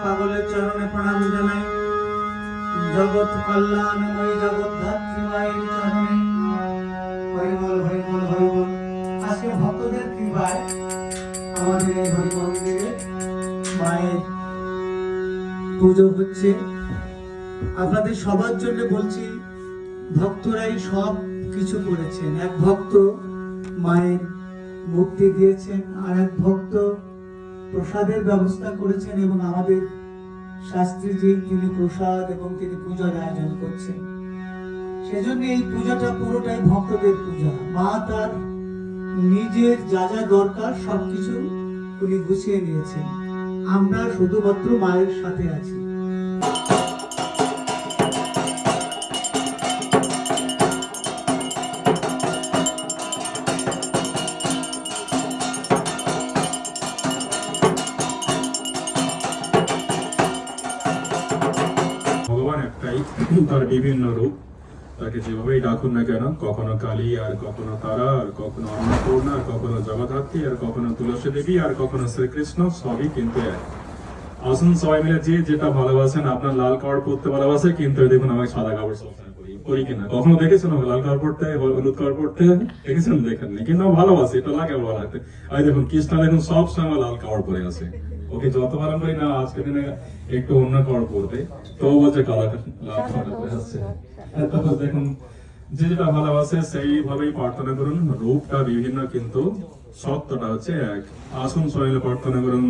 পাগলের চরণে প্রণাম জানাই, জগৎ কল্যাণময়ী জগদ্ধাত্রী মায়ের চরণে হরিবল হরিবল হরিবল। আজকে ভক্তদের কৃপায় আমাদের এই হরি মন্দিরে মায়ের পুজো হচ্ছে। আপনাদের সবার জন্য বলছি, ভক্তরাই সব কিছু করেছেন। এক ভক্ত মায়ের মুক্তি দিয়েছেন, আর এক ভক্ত প্রসাদের ব্যবস্থা করেছেন, এবং আমাদের শাস্ত্রীজি তিনি প্রসাদ এবং তিনি পূজার আয়োজন করছেন। সেজন্য এই পূজাটা পুরোটাই ভক্তদের পূজা। মা তার নিজের যা যা দরকার সবকিছু উনি গুছিয়ে নিয়েছেন, আমরা শুধুমাত্র মায়ের সাথে আছি। ভগবান একটাই, তার বিভিন্ন রূপ, তাকে যেভাবেই ডাকুন না কেন, কখনো কালী, আর কখনো তারা, আর কখনো অন্নপূর্ণা, আর কখনো জগদ্ধাত্রী, আর কখনো তুলসী দেবী, আর কখনো শ্রীকৃষ্ণ, সবই কিন্তু এক। আসুন সবাই মিলে যে যেটা ভালোবাসেন। আপনার লাল কাপড় পরতে ভালোবাসে, কিন্তু দেখুন আমি সাদা কাপড় সবসময় পরি কিনা। কখনো দেখেছেন লাল কাপড় পরতে, হলুদ কাপড় পরতে? দেখেছেন? দেখেননি, কিন্তু ভালোবাসে, এটা লাগে ভালো লাগতে। আর দেখুন কৃষ্ণ দেখুন সব সময় লাল কাপড় পরে আছে। ওকে যত পালন করি না, আজকে দিনে একটু অন্য কাপড় পরতে, তো বলছে কালারটা লাল কাপড় পরে আসছে। দেখুন যে যেটা ভালোবাসে সেইভাবেই প্রার্থনা করুন। রূপটা বিভিন্ন কিন্তু সত্যটা হচ্ছে এক। আসুন সবাই প্রার্থনা করুন।